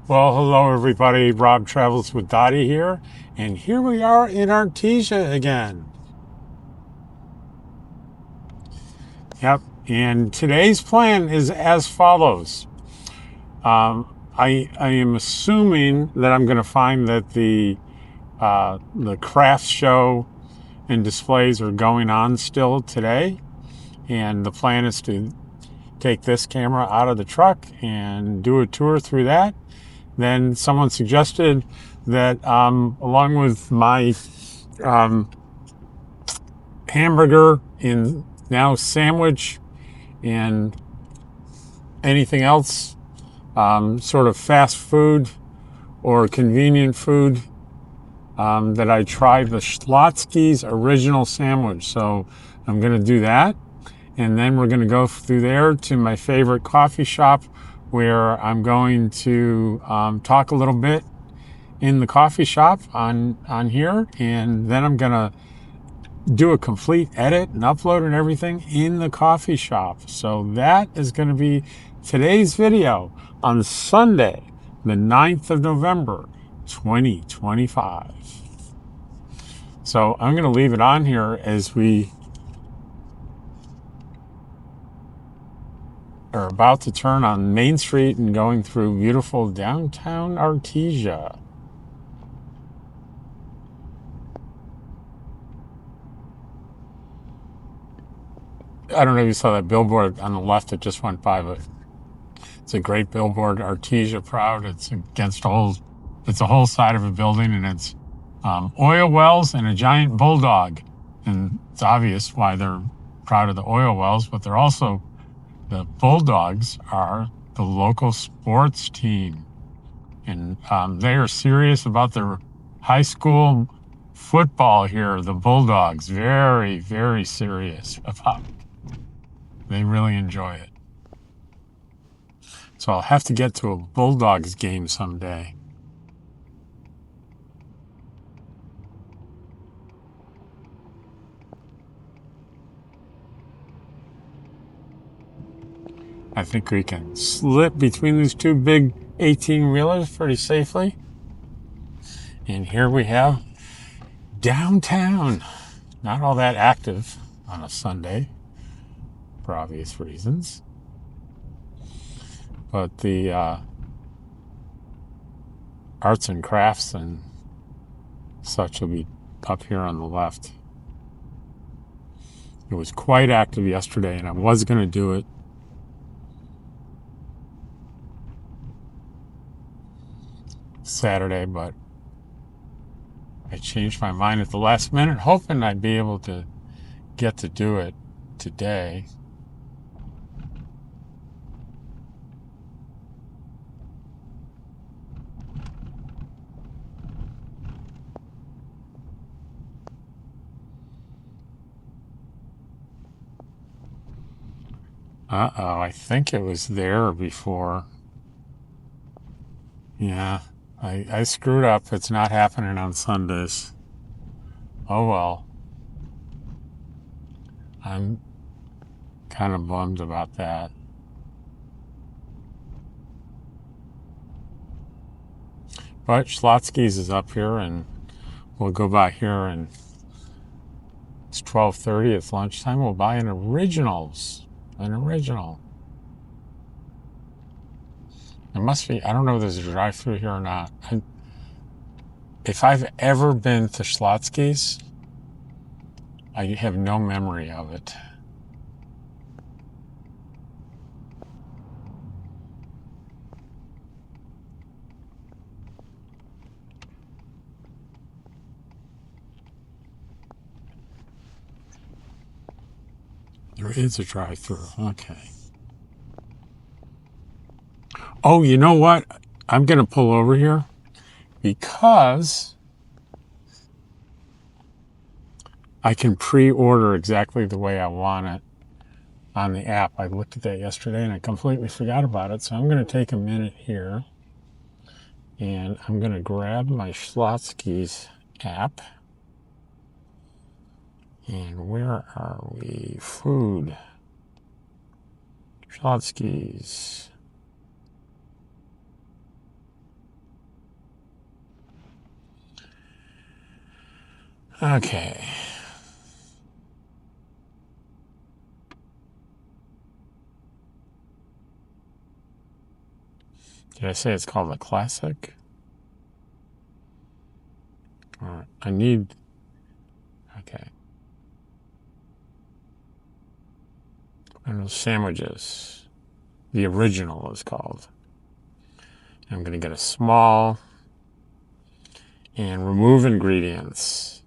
Well, hello everybody. Rob Travels with Dottie here, and here we are in Artesia again. Yep. And today's plan is as follows. I am assuming that I'm going to find that the craft show and displays are going on still today, and the plan is to take this camera out of the truck and do a tour through that. Then someone suggested that along with my hamburger and now sandwich and anything else, sort of fast food or convenient food, that I tried the Schlotzsky's original sandwich. So I'm going to do that. And then we're going to go through there to my favorite coffee shop where I'm going to talk a little bit in the coffee shop on here. And then I'm going to do a complete edit and upload and everything in the coffee shop. So that is going to be today's video on Sunday, the 9th of November, 2025. So I'm going to leave it on here as we are about to turn on Main Street and going through beautiful downtown Artesia. I don't know if you saw that billboard on the left that just went by, but it's a great billboard. Artesia proud. It's against it's a whole side of a building, and it's oil wells and a giant bulldog. And it's obvious why they're proud of the oil wells, but they're also, the Bulldogs are the local sports team. And they are serious about their high school football here, the Bulldogs. Very, very serious about it. They really enjoy it. So I'll have to get to a Bulldogs game someday. I think we can slip between these two big 18-wheelers pretty safely. And here we have downtown. Not all that active on a Sunday, for obvious reasons. But the arts and crafts and such will be up here on the left. It was quite active yesterday, and I was going to do it Saturday, but I changed my mind at the last minute, hoping I'd be able to get to do it today. Uh-oh, I think it was there before. Yeah, I screwed up. It's not happening on Sundays. Oh well. I'm kind of bummed about that. But Schlotzsky's is up here, and we'll go by here, and it's 12:30. It's lunchtime. We'll buy an originals. An original. There must be, I don't know if there's a drive-through here or not. If I've ever been to Schlotzsky's, I have no memory of it. There is a drive-through. Okay. Oh, you know what? I'm going to pull over here because I can pre-order exactly the way I want it on the app. I looked at that yesterday and I completely forgot about it. So I'm going to take a minute here and I'm going to grab my Schlotzsky's app. And where are we? Food. Schlotzsky's. Okay. Did I say it's called the Classic? All right. I need. Okay. And those sandwiches. The original is called. I'm going to get a small and remove ingredients.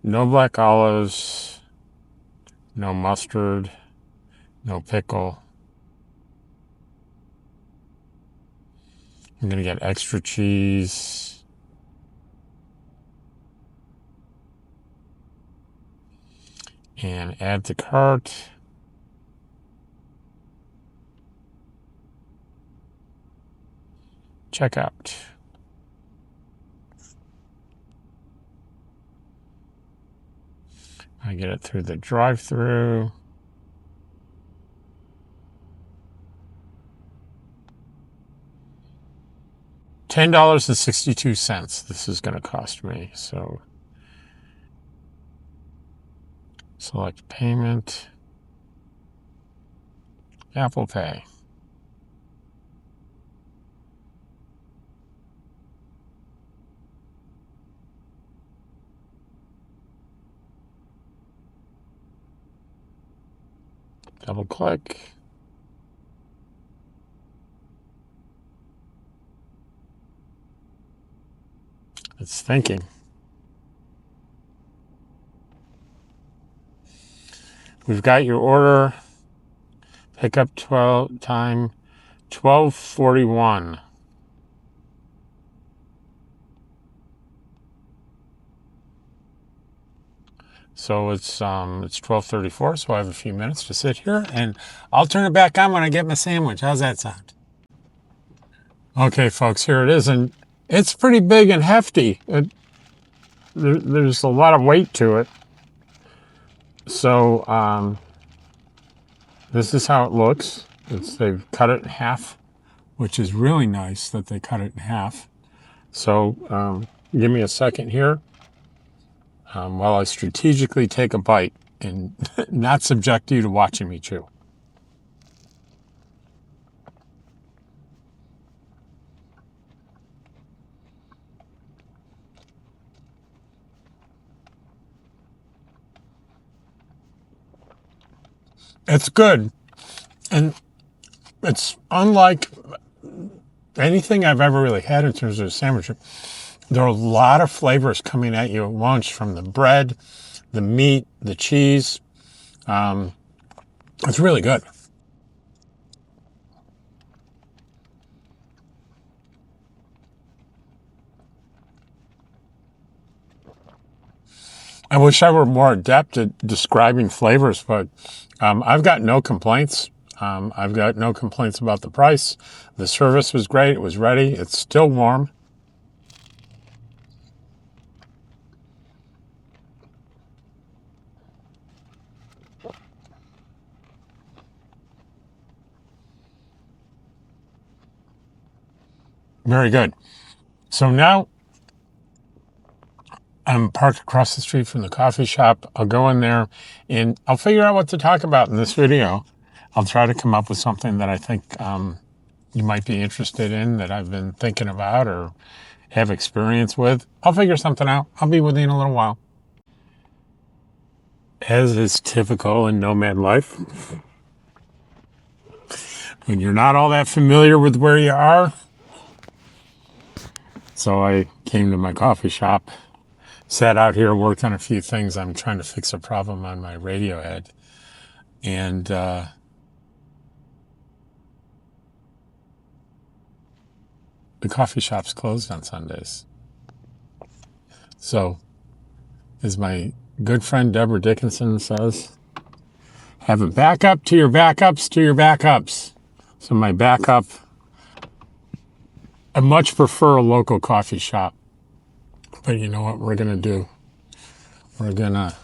No black olives, no mustard, no pickle. I'm going to get extra cheese. And add to cart. Check out. I get it through the drive-through. $10.62 this is going to cost me. So select payment. Apple Pay. Double click. It's thinking. We've got your order. Pickup time 12:41. So it's 12:34. So I have a few minutes to sit here, and I'll turn it back on when I get my sandwich. How's that sound? Okay, folks, here it is, and it's pretty big and hefty. There's a lot of weight to it. So this is how it looks. They've cut it in half, which is really nice that they cut it in half. So give me a second here while I strategically take a bite and not subject you to watching me chew. It's good, and it's unlike anything I've ever really had in terms of a sandwich. There are a lot of flavors coming at you at once from the bread, the meat, the cheese. It's really good. I wish I were more adept at describing flavors, but I've got no complaints. I've got no complaints about the price. The service was great. It was ready. It's still warm. Very good. So now I'm parked across the street from the coffee shop. I'll go in there and I'll figure out what to talk about in this video. I'll try to come up with something that I think you might be interested in, that I've been thinking about or have experience with. I'll figure something out. I'll be with you in a little while. As is typical in nomad life, when you're not all that familiar with where you are. So I came to my coffee shop, sat out here, worked on a few things. I'm trying to fix a problem on my radio head. And the coffee shop's closed on Sundays. So, as my good friend Deborah Dickinson says, have a backup to your backups to your backups. So my backup, I much prefer a local coffee shop. But you know what we're going to do? We're going to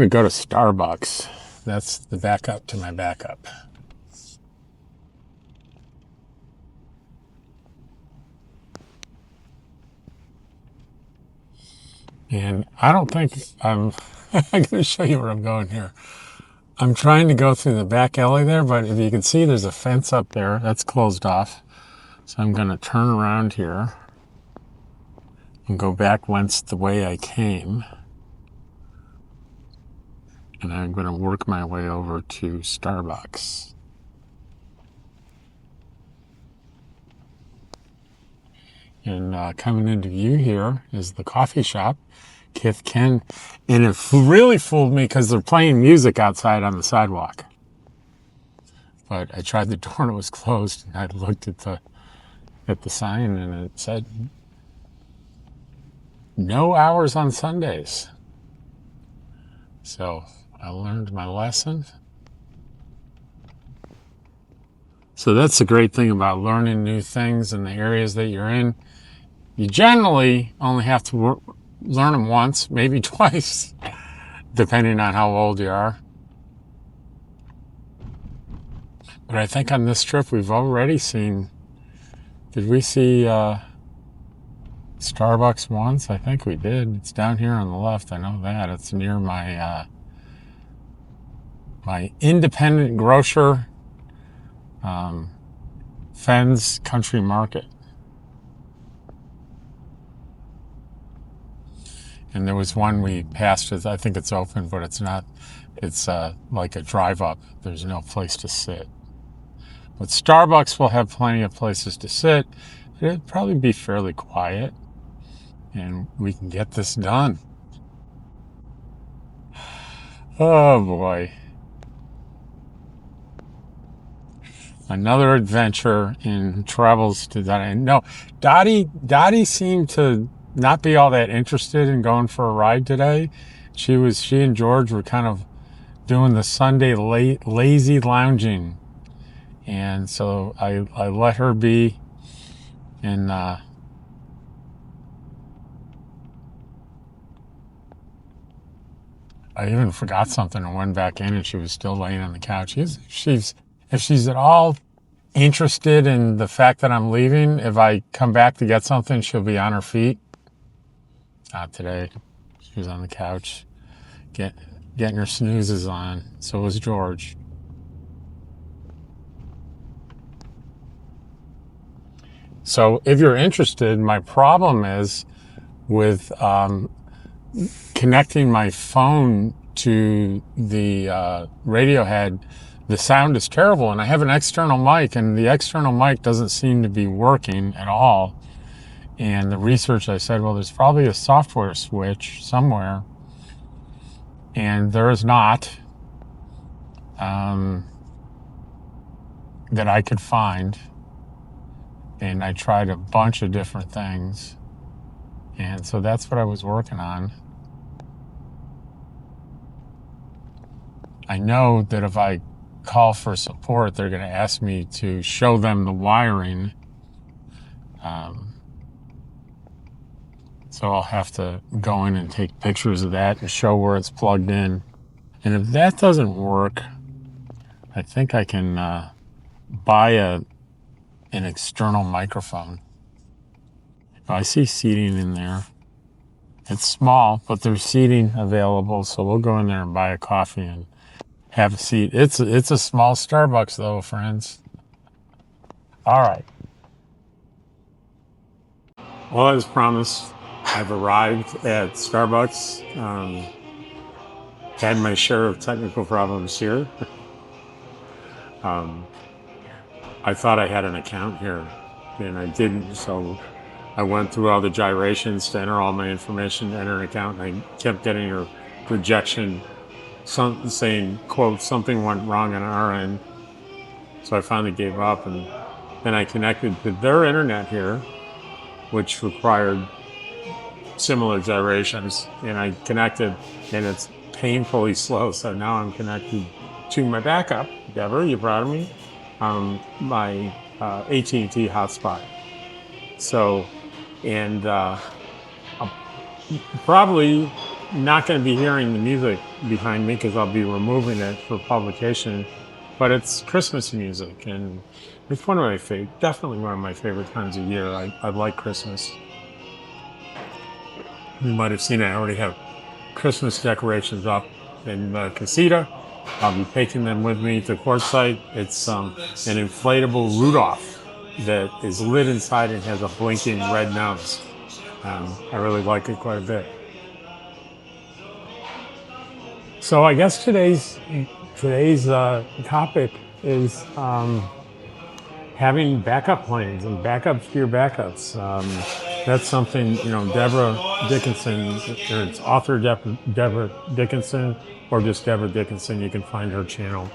go to Starbucks. That's the backup to my backup. And I don't think I'm going to show you where I'm going here. I'm trying to go through the back alley there, but if you can see, there's a fence up there that's closed off. So I'm going to turn around here and go back once the way I came. And I'm going to work my way over to Starbucks. And coming into view here is the coffee shop, Kith Ken. And it really fooled me because they're playing music outside on the sidewalk. But I tried the door and it was closed. And I looked at the sign and it said, no hours on Sundays. So I learned my lesson. So that's the great thing about learning new things in the areas that you're in. You generally only have to learn them once, maybe twice, depending on how old you are. But I think on this trip we've already seen, did we see Starbucks once? I think we did. It's down here on the left, I know that. It's near my my independent grocer, Fenn's Country Market. And there was one we passed, I think it's open, but it's not. It's like a drive up. There's no place to sit. But Starbucks will have plenty of places to sit. It'll probably be fairly quiet. And we can get this done. Oh boy. Another adventure in Travels to Dottie. No, Dottie seemed to not be all that interested in going for a ride today. She and George were kind of doing the Sunday lazy lounging. And so I let her be. And I even forgot something and went back in and she was still laying on the couch. If she's at all interested in the fact that I'm leaving, if I come back to get something, she'll be on her feet. Not today. She was on the couch getting her snoozes on. So was George. So if you're interested, my problem is with connecting my phone to the radio head. The sound is terrible, and I have an external mic, and the external mic doesn't seem to be working at all. And the research, I said, well, there's probably a software switch somewhere, and there is not, that I could find. And I tried a bunch of different things, and so that's what I was working on. I know that if I call for support, they're going to ask me to show them the wiring. So I'll have to go in and take pictures of that and show where it's plugged in. And if that doesn't work, I think I can buy an external microphone. I see seating in there. It's small, but there's seating available, so we'll go in there and buy a coffee and have a seat. It's a small Starbucks, though, friends. All right. Well, as promised, I've arrived at Starbucks. Had my share of technical problems here. I thought I had an account here, and I didn't, so I went through all the gyrations to enter all my information to enter an account, and I kept getting a rejection saying, quote, something went wrong on our end. So I finally gave up, and then I connected to their internet here, which required similar gyrations, and I connected, and it's painfully slow. So now I'm connected to my backup. Deborah, you proud of me? My AT&T hotspot. So, and I'm probably not going to be hearing the music behind me because I'll be removing it for publication, but it's Christmas music, and it's definitely one of my favorite times of year. I like Christmas. You might have seen I already have Christmas decorations up in the casita. I'll be taking them with me to Quartzsite. It's an inflatable Rudolph that is lit inside and has a blinking red nose. I really like it quite a bit. So I guess today's topic is having backup plans and backups to your backups. That's something, Deborah Dickinson, or it's author Deborah Dickinson, or just Deborah Dickinson. You can find her channel.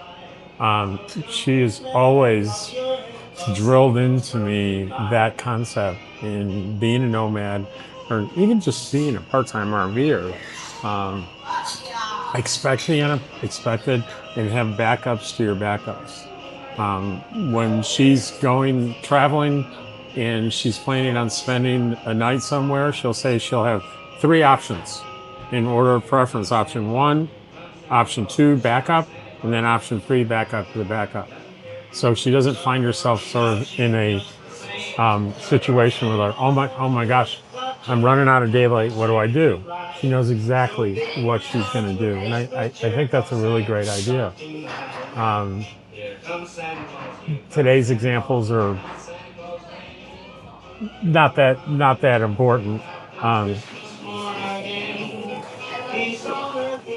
She is always drilled into me that concept in being a nomad, or even just being a part-time RVer. Expect the unexpected and have backups to your backups. When she's traveling and she's planning on spending a night somewhere, she'll say she'll have 3 options in order of preference. Option 1, option 2, backup, and then option 3, backup to the backup. So she doesn't find herself sort of in a situation where like, oh my gosh, I'm running out of daylight, what do I do? She knows exactly what she's going to do. And I think that's a really great idea. Today's examples are not that important.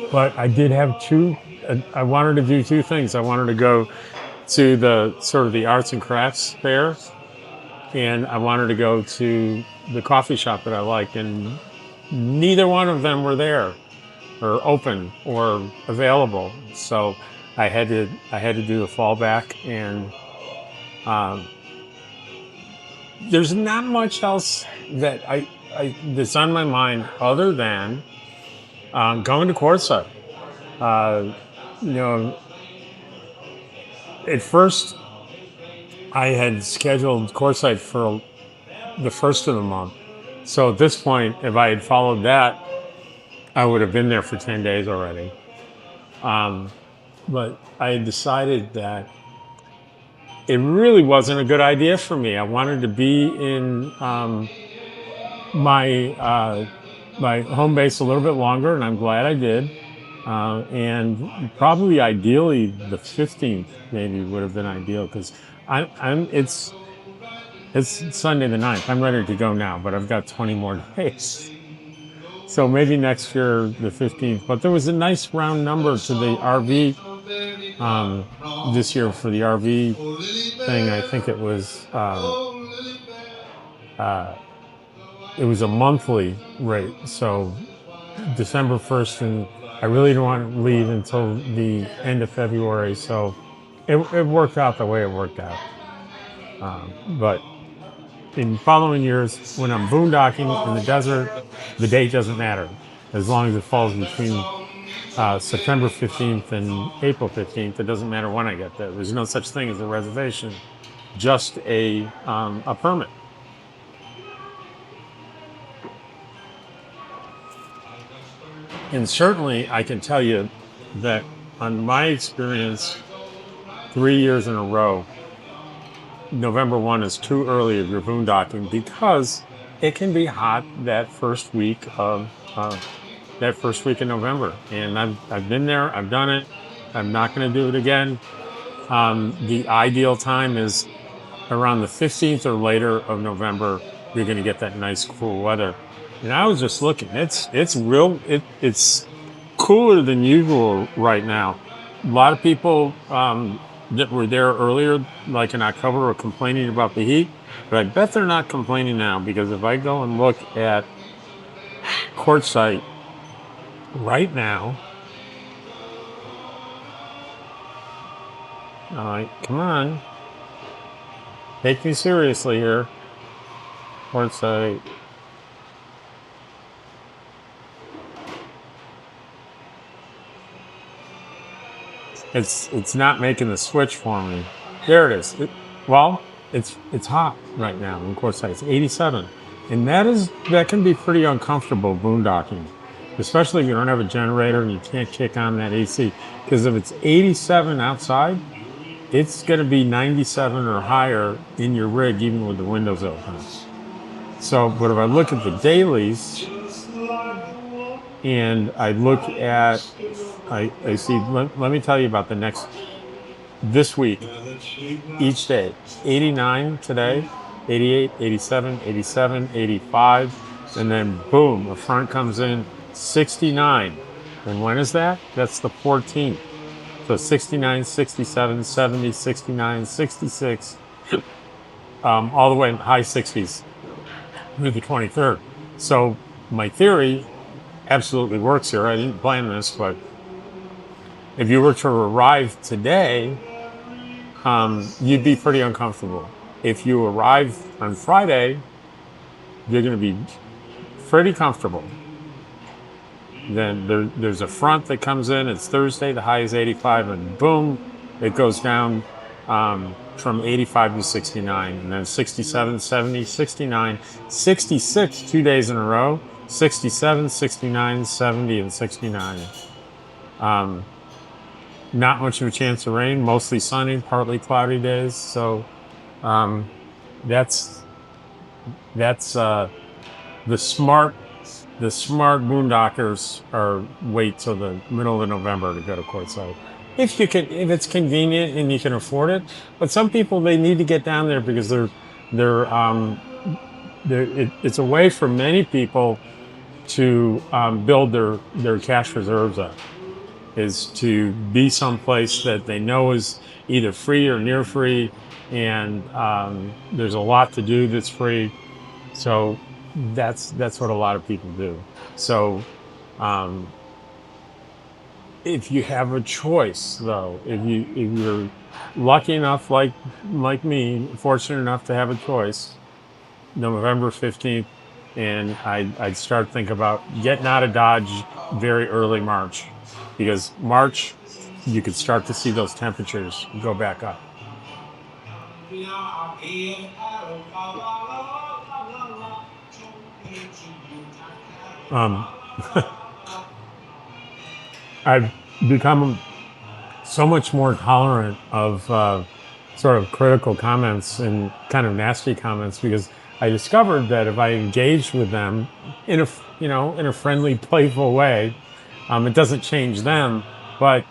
But I did have I wanted to do 2 things. I wanted to go to the sort of the arts and crafts fair, and I wanted to go to the coffee shop that I like, and neither one of them were there or open or available. So I had to do the fallback, and there's not much else that that's on my mind other than going to Quartzsite. At first I had scheduled Quartzsite for the first of the month. So at this point, if I had followed that, I would have been there for 10 days already. But I had decided that it really wasn't a good idea for me. I wanted to be in my home base a little bit longer, and I'm glad I did. And probably ideally the 15th maybe would have been ideal, because it's Sunday the 9th. I'm ready to go now, but I've got 20 more days. So maybe next year, the 15th. But there was a nice round number to the RV this year for the RV thing. I think it was a monthly rate. So December 1st, and I really don't want to leave until the end of February. So it worked out the way it worked out. But in following years, when I'm boondocking in the desert, the date doesn't matter, as long as it falls between September 15th and April 15th. It doesn't matter when I get there. There's no such thing as a reservation, just a permit. And certainly I can tell you that on my experience, 3 years in a row, November 1 is too early if you're boondocking, because it can be hot that first week of November. And I've been there, I've done it. I'm not going to do it again. The ideal time is around the 15th or later of November. You're going to get that nice cool weather. And I was just looking. It's cooler than usual right now. A lot of people that were there earlier, like in October, were complaining about the heat, but I bet they're not complaining now, because if I go and look at Quartzsite right now, all right, come on, take me seriously here, Quartzsite. It's not making the switch for me. There it is. It's hot right now in Quartzsite. It's 87, and that can be pretty uncomfortable boondocking, especially if you don't have a generator and you can't kick on that AC. Because if it's 87 outside, it's going to be 97 or higher in your rig, even with the windows open. So, but if I look at the dailies, and I look at, I see, let me tell you about this week, each day, 89 today, 88, 87, 87, 85, and then boom, a front comes in, 69. And when is that? That's the 14th. So 69, 67, 70, 69, 66, all the way in the high 60s through the 23rd. So my theory absolutely works here. I didn't plan this, but if you were to arrive today, you'd be pretty uncomfortable. If you arrive on Friday, you're going to be pretty comfortable. Then there's a front that comes in. It's Thursday. The high is 85, and boom, it goes down from 85 to 69, and then 67, 70, 69, 66 2 days in a row, 67, 69, 70, and 69. Not much of a chance of rain, mostly sunny, partly cloudy days. So that's the smart boondockers are wait till the middle of November to go to Quartzsite. If it's convenient and you can afford it. But some people, they need to get down there because it's a way for many people to build their cash reserves up, is to be someplace that they know is either free or near free, and there's a lot to do that's free. So that's what a lot of people do. So if you have a choice, though, if you're lucky enough, like me, fortunate enough to have a choice, November 15th, and I'd start thinking about getting out of Dodge very early March, because March you could start to see those temperatures go back up. I've become so much more tolerant of sort of critical comments and kind of nasty comments, because I discovered that if I engaged with them in a friendly, playful way, it doesn't change them, but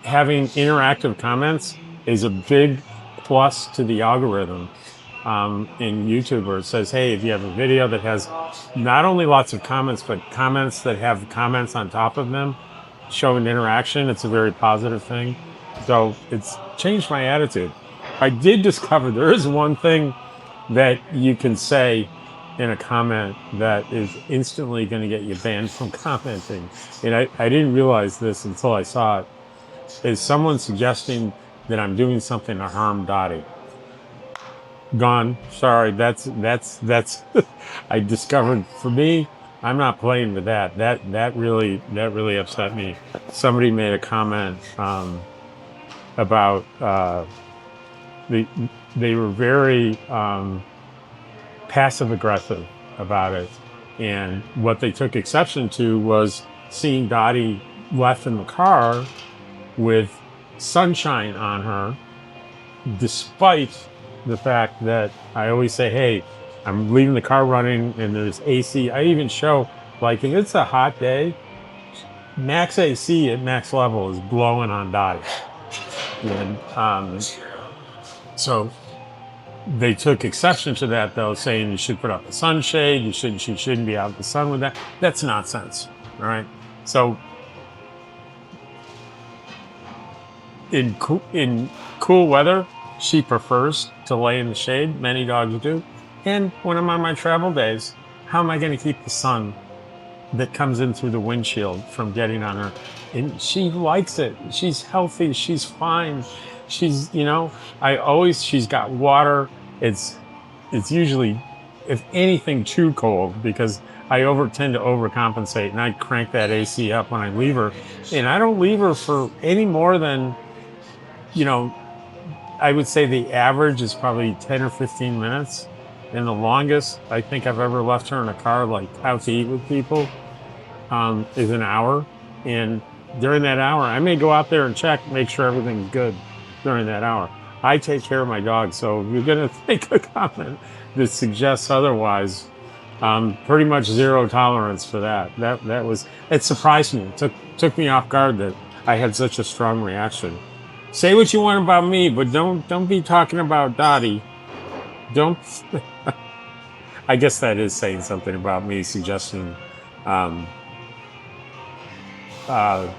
having interactive comments is a big plus to the algorithm in YouTube, where it says, hey, if you have a video that has not only lots of comments, but comments that have comments on top of them showing interaction, it's a very positive thing. So it's changed my attitude. I did discover there is one thing that you can say in a comment that is instantly going to get you banned from commenting. And I didn't realize this until I saw it. Is someone suggesting that I'm doing something to harm Dottie? Gone. Sorry, that's I discovered, for me, I'm not playing with that. That really upset me. Somebody made a comment about they were very passive aggressive about it, and what they took exception to was seeing Dottie left in the car with sunshine on her, despite the fact that I always say, hey, I'm leaving the car running and there's AC. I even show, like, if it's a hot day, max AC at max level is blowing on Dottie. And so they took exception to that, though, saying you should put up a sunshade, she shouldn't be out in the sun with that. That's nonsense, all right? So in cool weather, she prefers to lay in the shade. Many dogs do. And when I'm on my travel days, how am I going to keep the sun that comes in through the windshield from getting on her? And she likes it. She's healthy. She's fine. She's, she's got water. It's usually, if anything, too cold, because I tend to overcompensate, and I crank that AC up when I leave her. And I don't leave her for any more than, I would say the average is probably 10 or 15 minutes. And the longest I think I've ever left her in a car, like out to eat with people, is an hour. And during that hour, I may go out there and make sure everything's good during that hour. I take care of my dog. So if you're going to make a comment that suggests otherwise, Pretty much zero tolerance for that. It surprised me. It took me off guard that I had such a strong reaction. Say what you want about me, but don't be talking about Dottie. Don't. I guess that is saying something about me, suggesting um, uh,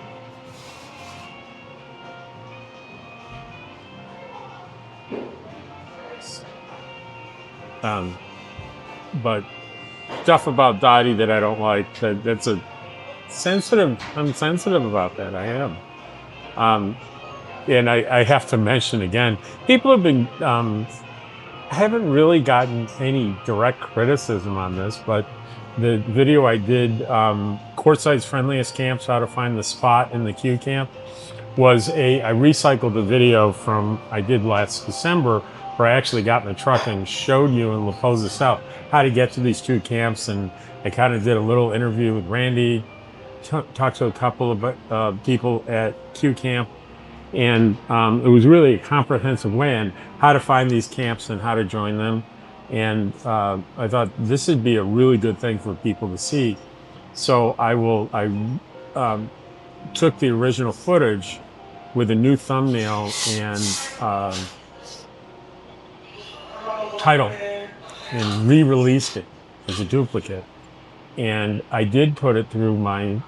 um, but stuff about Dottie that I don't like. That's a sensitive. I'm sensitive about that. I am. Um, and I have to mention again, people have been. I haven't really gotten any direct criticism on this, but the video I did, Quartzsite's Friendliest Camps, How to Find the Spot in the Q Camp, I recycled the video from I did last December, where I actually got in the truck and showed you in La Posa South how to get to these two camps. And I kind of did a little interview with Randy, talked to a couple of people at Q Camp. And it was really a comprehensive way on how to find these camps and how to join them. And I thought this would be a really good thing for people to see. So I took the original footage with a new thumbnail and title and re-released it as a duplicate. And I did put it through my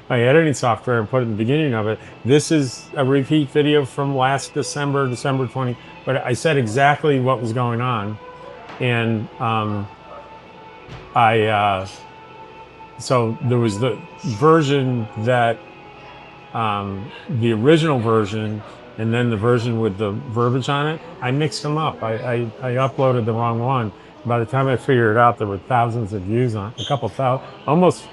my editing software and put it in the beginning of it. This is a repeat video from last December 20, but I said exactly what was going on. And so there was the version that, the original version, and then the version with the verbiage on it. I mixed them up. I uploaded the wrong one. By the time I figured it out, there were thousands of views on it, almost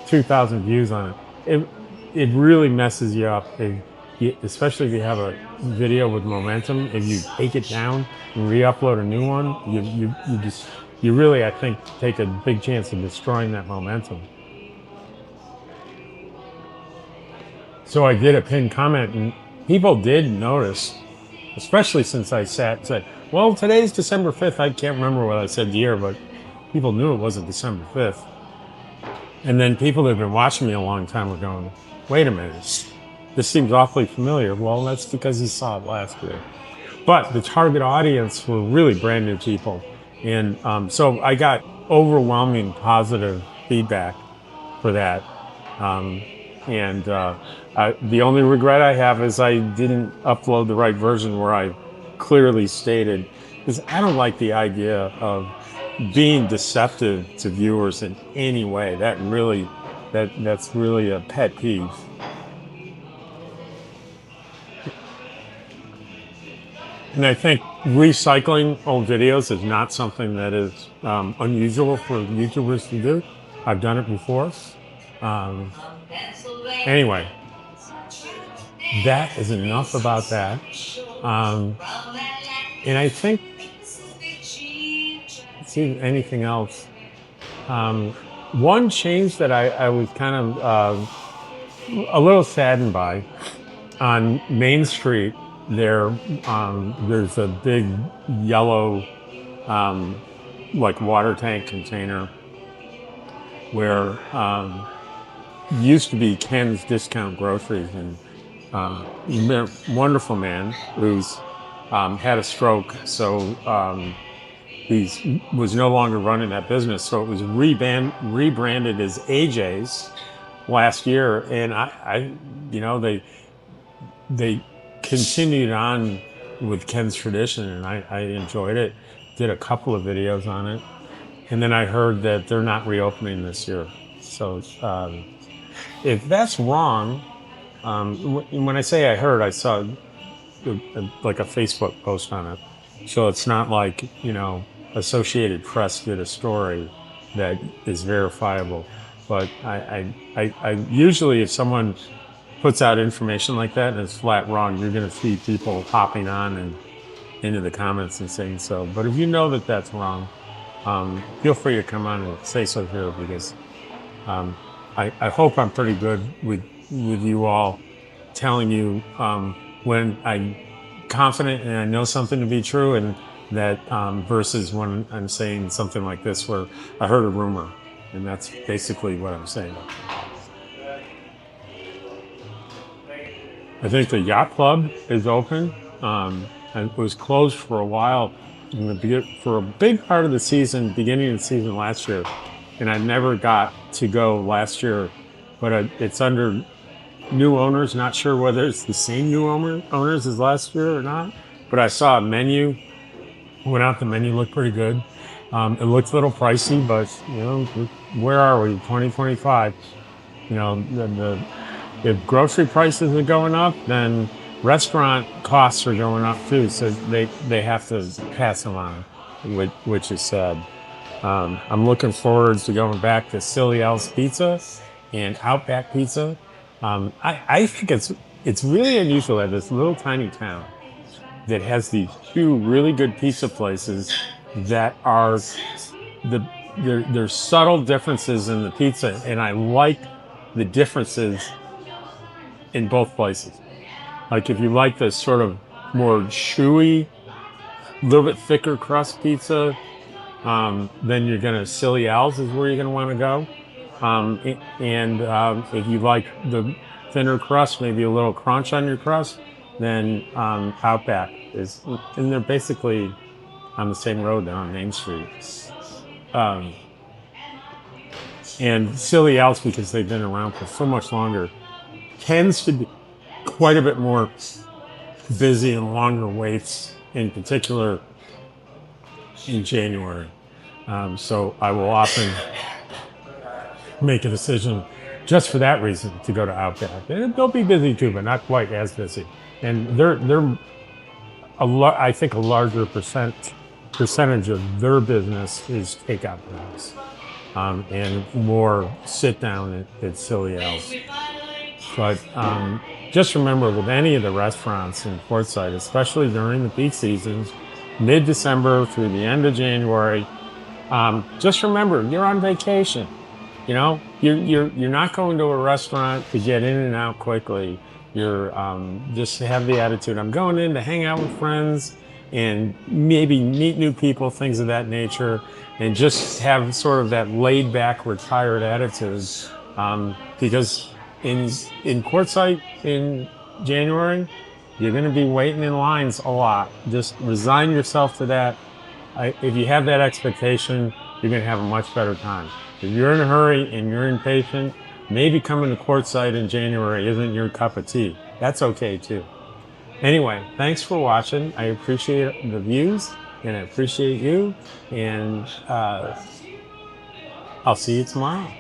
2,000 views on it. It really messes you up, especially if you have a video with momentum. If you take it down and re-upload a new one, you really, I think, take a big chance of destroying that momentum. So I did a pinned comment, and people did notice, especially since I said, well, today's December 5th. I can't remember what I said the year, but people knew it wasn't December 5th. And then people that have been watching me a long time were going, wait a minute, this seems awfully familiar. Well, that's because you saw it last year. But the target audience were really brand new people. And so I got overwhelming positive feedback for that. The only regret I have is I didn't upload the right version where I clearly stated, because I don't like the idea of being deceptive to viewers in any way. That's really a pet peeve. And I think recycling old videos is not something that is unusual for YouTubers to do. I've done it before. Anyway, that is enough about that. And I think, see anything else. One change that I was kind of a little saddened by, on Main Street, there's a big yellow like water tank container where used to be Ken's Discount Groceries, and wonderful man who's had a stroke, so he was no longer running that business. So it was rebranded as AJ's last year, and they continued on with Ken's tradition, and I enjoyed it. Did a couple of videos on it, and then I heard that they're not reopening this year. So if that's wrong, when I say I heard, I saw like a Facebook post on it. So it's not like, Associated Press did a story that is verifiable. But I usually, if someone puts out information like that and it's flat wrong, you're going to see people hopping on and into the comments and saying so. But if you know that that's wrong, feel free to come on and say so here, because I hope I'm pretty good with you all, telling you when I'm confident and I know something to be true, and that versus when I'm saying something like this where I heard a rumor, and that's basically what I'm saying. I think the yacht club is open. And it was closed for a while for a big part of the season, beginning of the season last year, and I never got to go last year. But it's under new owners. Not sure whether it's the same new owners as last year or not. But I saw a menu. Went out. The menu looked pretty good. It looked a little pricey, but where are we? 2025. If grocery prices are going up, then restaurant costs are going up too. So they have to pass them on, which is sad. I'm looking forward to going back to Silly Al's Pizza and Outback Pizza. I think it's really unusual that this little tiny town that has these two really good pizza places that are there's subtle differences in the pizza, and I like the differences in both places. Like if you like this sort of more chewy, a little bit thicker crust pizza, then you're gonna Silly Al's is where you're gonna want to go. If you like the thinner crust, maybe a little crunch on your crust, then Outback is, and they're basically on the same road. They're on Main Street. And Silly Al's, because they've been around for so much longer, tends to be quite a bit more busy and longer waits, in particular in January. So I will often make a decision just for that reason to go to Outback. And they'll be busy too, but not quite as busy. And they're I think a larger percentage of their business is takeout business, and more sit down at Silly Al's. But just remember, with any of the restaurants in Quartzsite, especially during the peak seasons, mid-December through the end of January, just remember you're on vacation. You're not going to a restaurant to get in and out quickly. You're just have the attitude, I'm going in to hang out with friends and maybe meet new people, things of that nature, and just have sort of that laid back, retired attitude. Because in Quartzsite in January, you're going to be waiting in lines a lot. Just resign yourself to that. If you have that expectation, you're going to have a much better time. If you're in a hurry and you're impatient, maybe coming to Quartzsite in January isn't your cup of tea. That's okay too. Anyway, thanks for watching. I appreciate the views and I appreciate you. And I'll see you tomorrow.